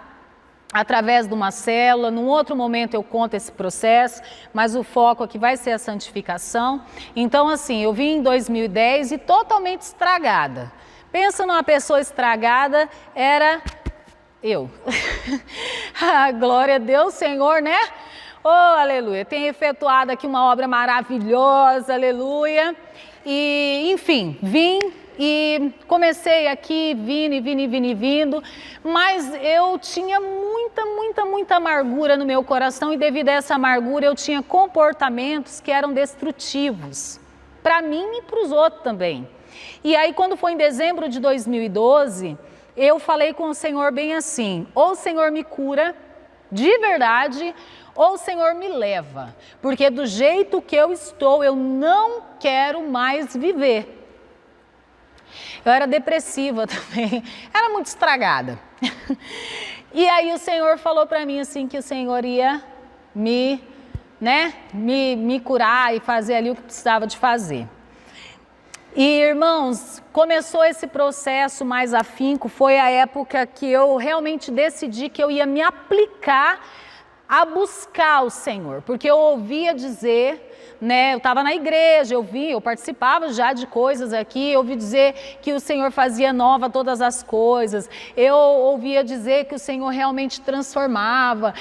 Através de uma célula, num outro momento eu conto esse processo, mas o foco aqui vai ser a santificação. Então assim, eu vim em 2010 e totalmente estragada. Pensa numa pessoa estragada, era eu. Glória a Deus, Senhor, né? Oh, aleluia, tem efetuado aqui uma obra maravilhosa, aleluia. E, enfim, vim e comecei aqui, vindo, mas eu tinha muita amargura no meu coração e devido a essa amargura eu tinha comportamentos que eram destrutivos, para mim e para os outros também. E aí quando foi em dezembro de 2012, eu falei com o Senhor bem assim, ou o Senhor me cura de verdade, ou o Senhor me leva, porque do jeito que eu estou, eu não quero mais viver. Eu era depressiva também, era muito estragada. E aí o Senhor falou para mim assim, que o Senhor ia me curar e fazer ali o que precisava de fazer. E irmãos, começou esse processo mais afinco, foi a época que eu realmente decidi que eu ia me aplicar a buscar o Senhor, porque eu ouvia dizer, né, eu estava na igreja, eu participava já de coisas aqui, eu ouvi dizer que o Senhor fazia nova todas as coisas, eu ouvia dizer que o Senhor realmente transformava,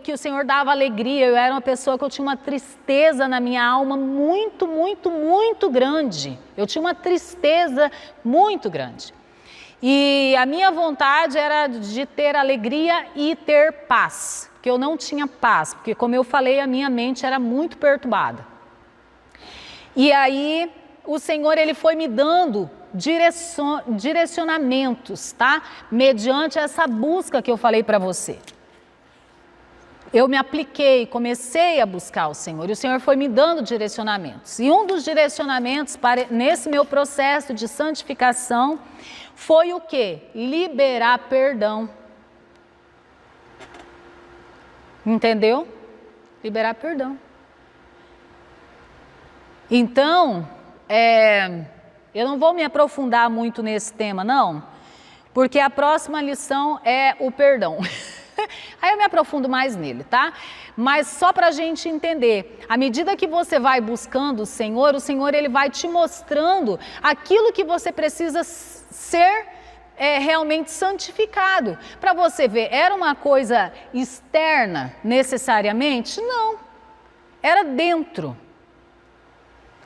que o Senhor dava alegria. Eu era uma pessoa que eu tinha uma tristeza na minha alma muito grande, eu tinha uma tristeza muito grande. E a minha vontade era de ter alegria e ter paz, porque eu não tinha paz, porque como eu falei, a minha mente era muito perturbada. E aí o Senhor, ele foi me dando direcionamentos, tá? Mediante essa busca que eu falei para você. Eu me apliquei, comecei a buscar o Senhor e o Senhor foi me dando direcionamentos. E um dos direcionamentos nesse meu processo de santificação foi o quê? Liberar perdão. Entendeu? Liberar perdão. Então, eu não vou me aprofundar muito nesse tema, não, porque a próxima lição é o perdão. Aí eu me aprofundo mais nele, tá? Mas só para a gente entender, à medida que você vai buscando o Senhor ele vai te mostrando aquilo que você precisa ser realmente santificado. Para você ver, era uma coisa externa necessariamente? Não, era dentro.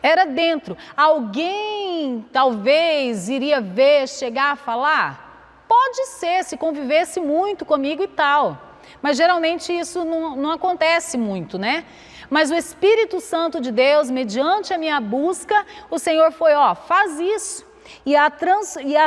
Era dentro. Alguém talvez iria ver, chegar a falar? Pode ser, se convivesse muito comigo e tal. Mas geralmente isso não acontece muito, né? Mas o Espírito Santo de Deus, mediante a minha busca, o Senhor foi, faz isso. E a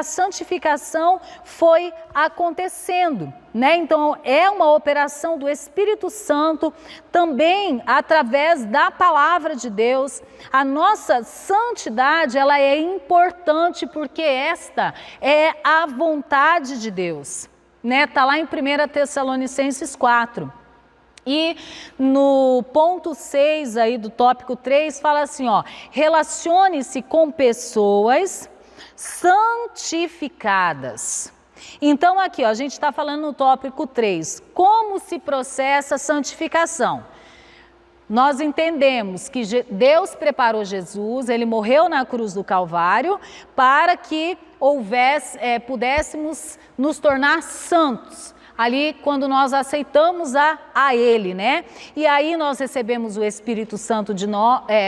santificação foi acontecendo, né? Então é uma operação do Espírito Santo, também através da palavra de Deus. A nossa santidade, ela é importante porque esta é a vontade de Deus, né? Tá lá em 1 Tessalonicenses 4. E no ponto 6 aí do tópico 3 fala assim, relacione-se com pessoas santificadas. Então aqui, a gente está falando no tópico 3, como se processa a santificação. Nós entendemos que Deus preparou Jesus, ele morreu na cruz do Calvário para que pudéssemos nos tornar santos. Ali quando nós aceitamos a Ele, né? E aí nós recebemos o Espírito Santo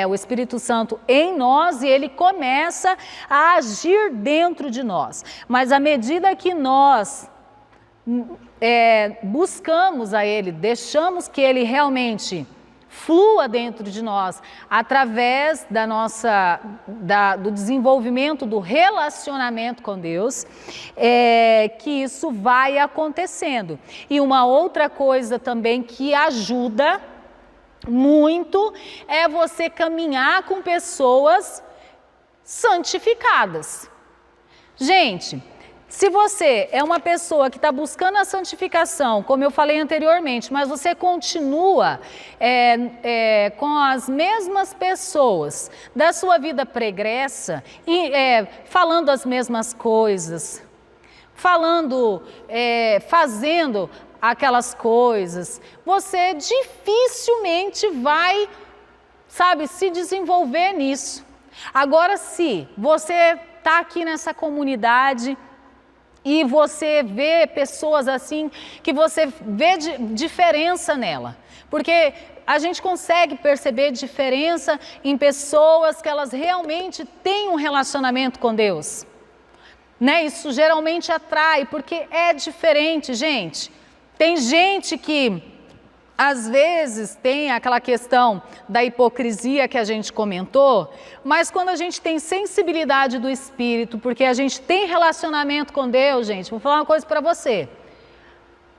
o Espírito Santo em nós e Ele começa a agir dentro de nós. Mas à medida que nós buscamos a Ele, deixamos que Ele realmente flua dentro de nós, através do desenvolvimento do relacionamento com Deus, que isso vai acontecendo. E uma outra coisa também que ajuda muito é você caminhar com pessoas santificadas. Gente, se você é uma pessoa que está buscando a santificação, como eu falei anteriormente, mas você continua com as mesmas pessoas da sua vida pregressa, e falando as mesmas coisas, fazendo aquelas coisas, você dificilmente vai, se desenvolver nisso. Agora, se você está aqui nessa comunidade, e você vê pessoas assim, que você vê diferença nela. Porque a gente consegue perceber diferença em pessoas que elas realmente têm um relacionamento com Deus. Né? Isso geralmente atrai, porque é diferente, gente. Tem gente que às vezes tem aquela questão da hipocrisia que a gente comentou, mas quando a gente tem sensibilidade do Espírito, porque a gente tem relacionamento com Deus, gente, vou falar uma coisa para você.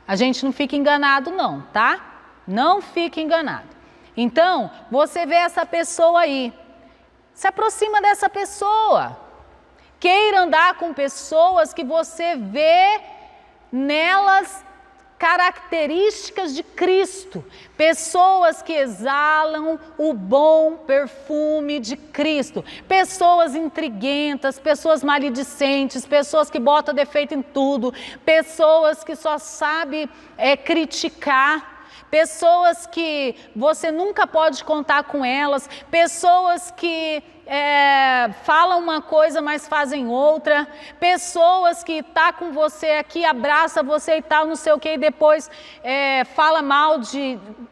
A gente não fica enganado não, tá? Não fica enganado. Então, você vê essa pessoa aí, se aproxima dessa pessoa. Queira andar com pessoas que você vê nelas características de Cristo, pessoas que exalam o bom perfume de Cristo, pessoas intriguentas, pessoas maledicentes, pessoas que botam defeito em tudo, pessoas que só sabem criticar, pessoas que você nunca pode contar com elas, pessoas que falam uma coisa, mas fazem outra, pessoas que tá com você aqui, abraça você e tal, não sei o que, e depois fala mal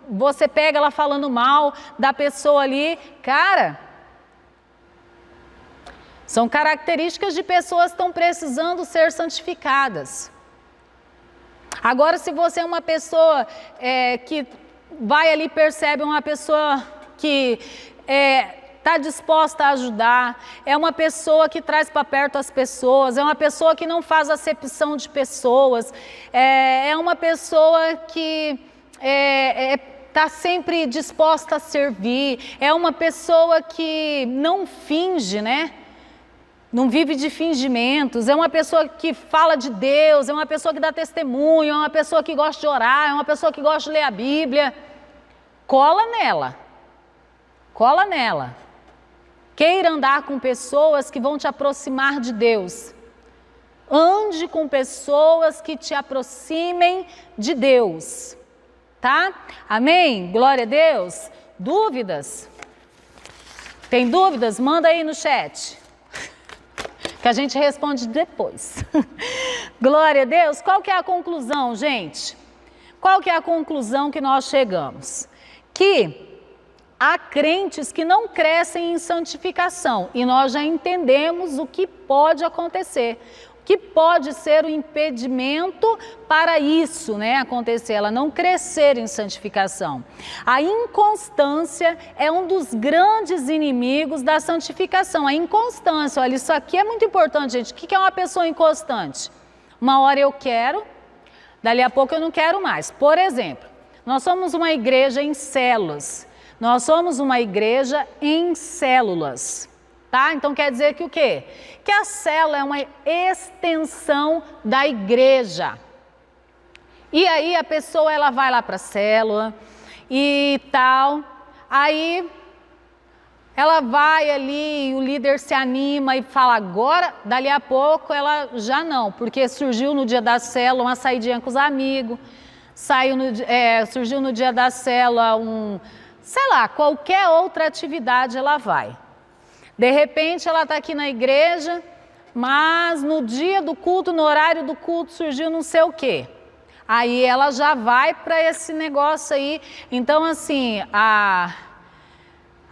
você pega ela falando mal da pessoa ali. Cara, são características de pessoas que estão precisando ser santificadas. Agora, se você é uma pessoa que vai ali, percebe uma pessoa que está disposta a ajudar, é uma pessoa que traz para perto as pessoas, é uma pessoa que não faz acepção de pessoas, é uma pessoa que está sempre disposta a servir, é uma pessoa que não finge, né? Não vive de fingimentos, é uma pessoa que fala de Deus, é uma pessoa que dá testemunho, é uma pessoa que gosta de orar, é uma pessoa que gosta de ler a Bíblia. Cola nela. Queira andar com pessoas que vão te aproximar de Deus. Ande com pessoas que te aproximem de Deus, tá? Amém? Glória a Deus. Dúvidas? Tem dúvidas? Manda aí no chat, que a gente responde depois. Glória a Deus. Qual que é a conclusão, gente? Qual que é a conclusão que nós chegamos? Que há crentes que não crescem em santificação e nós já entendemos o que pode acontecer. Que pode ser o impedimento para isso, né, acontecer, ela não crescer em santificação. A inconstância é um dos grandes inimigos da santificação. A inconstância, olha, isso aqui é muito importante, gente. O que é uma pessoa inconstante? Uma hora eu quero, dali a pouco eu não quero mais. Por exemplo, nós somos uma igreja em células. Nós somos uma igreja em células. Tá? Então quer dizer que o quê? Que a célula é uma extensão da igreja. E aí a pessoa ela vai lá para a célula e tal, aí ela vai ali, o líder se anima e fala agora, dali a pouco ela já não, porque surgiu no dia da célula uma saidinha com os amigos, surgiu no dia da célula sei lá, qualquer outra atividade ela vai. De repente ela está aqui na igreja, mas no dia do culto, no horário do culto, surgiu não sei o quê. Aí ela já vai para esse negócio aí. Então assim,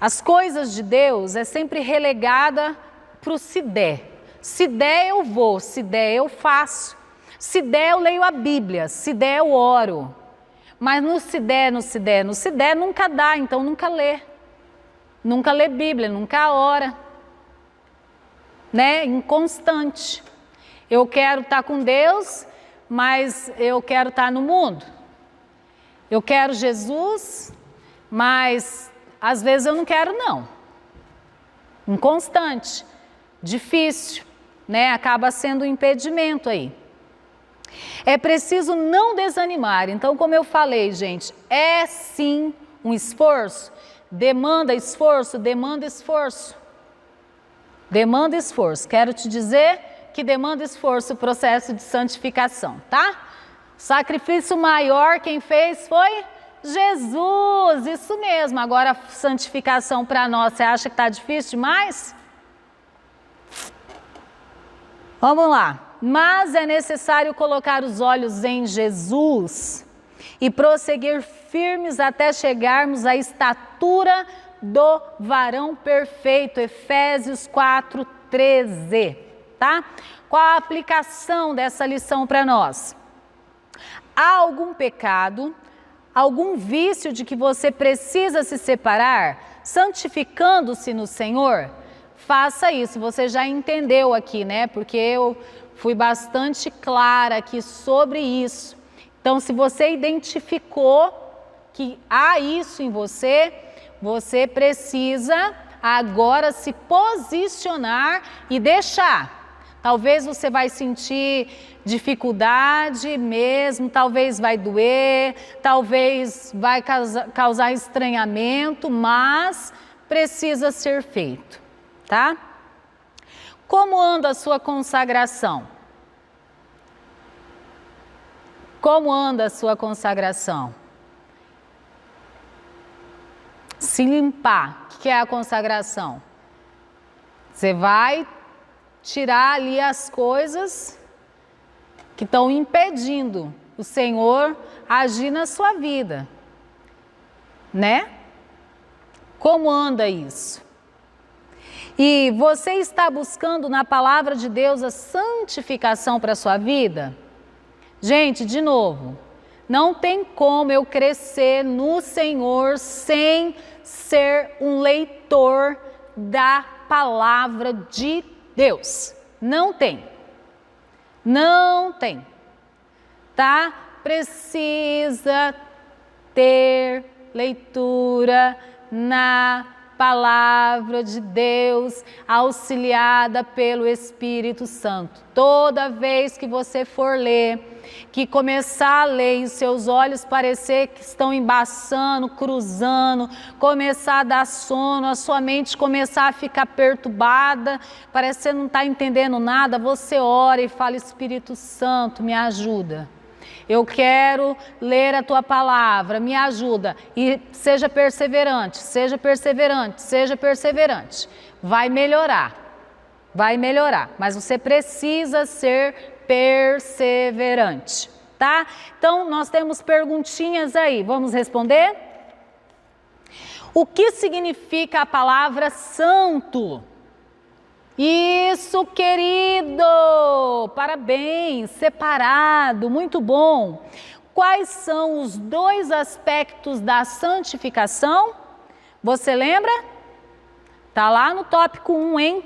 as coisas de Deus é sempre relegada para o se der. Se der eu vou, se der eu faço. Se der eu leio a Bíblia, se der eu oro. Mas no se der nunca dá, então nunca lê. Nunca lê Bíblia, nunca ora, né? Inconstante. Eu quero estar com Deus, mas eu quero estar no mundo. Eu quero Jesus, mas às vezes eu não quero não. Inconstante, difícil, né? Acaba sendo um impedimento aí. É preciso não desanimar. Então, como eu falei, gente, é sim um esforço. Demanda esforço, demanda esforço. Demanda esforço. Quero te dizer que demanda esforço o processo de santificação, tá? O sacrifício maior quem fez foi Jesus, isso mesmo. Agora a santificação para nós, você acha que está difícil demais? Vamos lá. Mas é necessário colocar os olhos em Jesus e prosseguir firmes até chegarmos à estatura do varão perfeito, Efésios 4:13, tá? Qual a aplicação dessa lição para nós? Há algum pecado, algum vício de que você precisa se separar, santificando-se no Senhor? Faça isso, você já entendeu aqui, né? Porque eu fui bastante clara aqui sobre isso. Então, se você identificou que há isso em você, você precisa agora se posicionar e deixar. Talvez você vai sentir dificuldade mesmo, talvez vai doer, talvez vai causar estranhamento, mas precisa ser feito, tá? Como anda a sua consagração? Como anda a sua consagração? Se limpar. O que é a consagração? Você vai tirar ali as coisas que estão impedindo o Senhor agir na sua vida, né? Como anda isso? E você está buscando na palavra de Deus a santificação para a sua vida? Gente, de novo, não tem como eu crescer no Senhor sem ser um leitor da palavra de Deus. Não tem. Não tem. Tá? Precisa ter leitura na palavra de Deus auxiliada pelo Espírito Santo. Toda vez que você for ler, que começar a ler e os seus olhos parecer que estão embaçando, cruzando, começar a dar sono, a sua mente começar a ficar perturbada, parece que você não está entendendo nada, você ora e fala: Espírito Santo, me ajuda. Eu quero ler a tua palavra, me ajuda. E seja perseverante, seja perseverante, seja perseverante. Vai melhorar, mas você precisa ser perseverante, tá? Então, nós temos perguntinhas aí, vamos responder? O que significa a palavra santo? Isso, querido! Parabéns! Separado, muito bom! Quais são os dois aspectos da santificação? Você lembra? Tá lá no tópico 1, hein?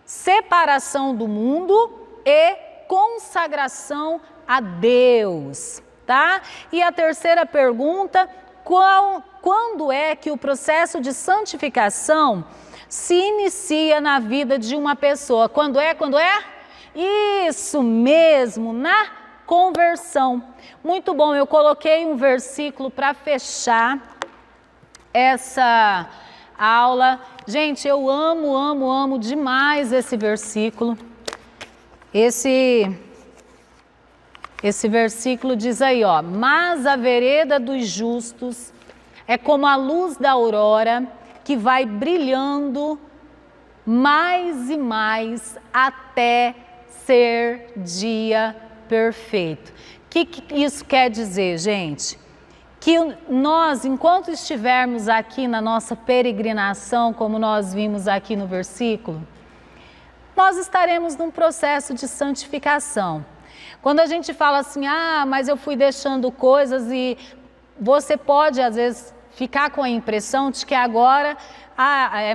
Separação do mundo e consagração a Deus, tá? E a terceira pergunta, quando é que o processo de santificação se inicia na vida de uma pessoa? Quando é? Isso mesmo, na conversão. Muito bom, eu coloquei um versículo para fechar essa aula. Gente, eu amo demais esse versículo. Esse versículo diz aí, ó: mas a vereda dos justos é como a luz da aurora, que vai brilhando mais e mais até ser dia perfeito. O que isso quer dizer, gente? Que nós, enquanto estivermos aqui na nossa peregrinação, como nós vimos aqui no versículo, nós estaremos num processo de santificação. Quando a gente fala assim, mas eu fui deixando coisas, e você pode, às vezes, ficar com a impressão de que agora,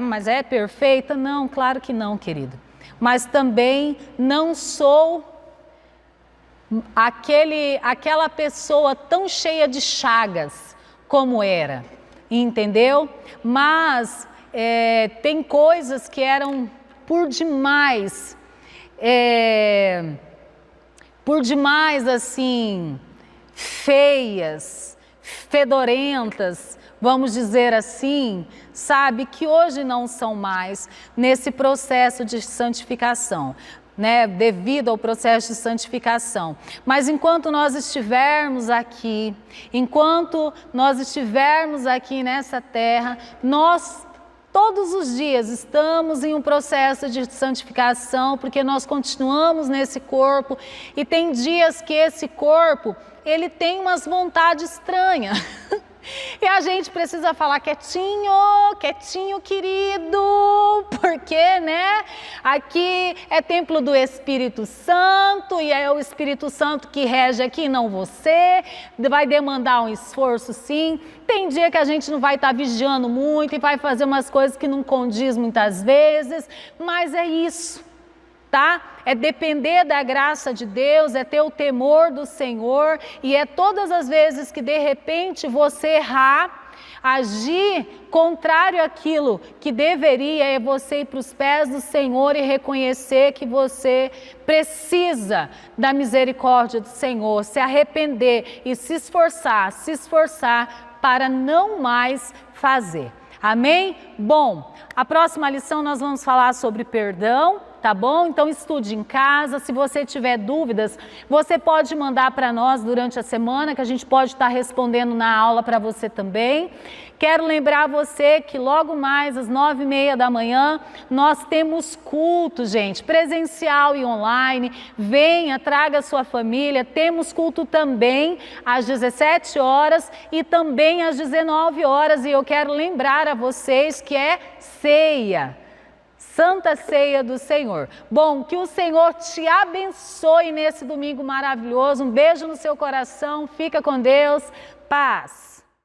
mas é perfeita? Não, claro que não, querido. Mas também não sou aquela pessoa tão cheia de chagas como era, entendeu? Mas tem coisas que eram por demais assim, feias, fedorentas, vamos dizer assim, sabe, que hoje não são mais nesse processo de santificação, né, devido ao processo de santificação. Mas enquanto nós estivermos aqui nessa terra, nós todos os dias estamos em um processo de santificação, porque nós continuamos nesse corpo, e tem dias que esse corpo, ele tem umas vontades estranhas. E a gente precisa falar quietinho, querido, porque, né, aqui é templo do Espírito Santo, e é o Espírito Santo que rege aqui, não você, vai demandar um esforço, sim. Tem dia que a gente não vai estar vigiando muito e vai fazer umas coisas que não condiz muitas vezes, mas é isso. Tá? É depender da graça de Deus, é ter o temor do Senhor, e é todas as vezes que de repente você errar, agir contrário àquilo que deveria, é você ir para os pés do Senhor e reconhecer que você precisa da misericórdia do Senhor, se arrepender e se esforçar para não mais fazer. Amém? Bom, a próxima lição nós vamos falar sobre perdão, tá bom? Então estude em casa. Se você tiver dúvidas, você pode mandar para nós durante a semana, que a gente pode estar respondendo na aula para você também. Quero lembrar você que logo mais às 9h30 da manhã nós temos culto, gente, presencial e online. Venha, traga a sua família. Temos culto também às 17 horas e também às 19 horas. E eu quero lembrar a vocês que é ceia. Santa Ceia do Senhor. Bom, que o Senhor te abençoe nesse domingo maravilhoso. Um beijo no seu coração. Fica com Deus. Paz.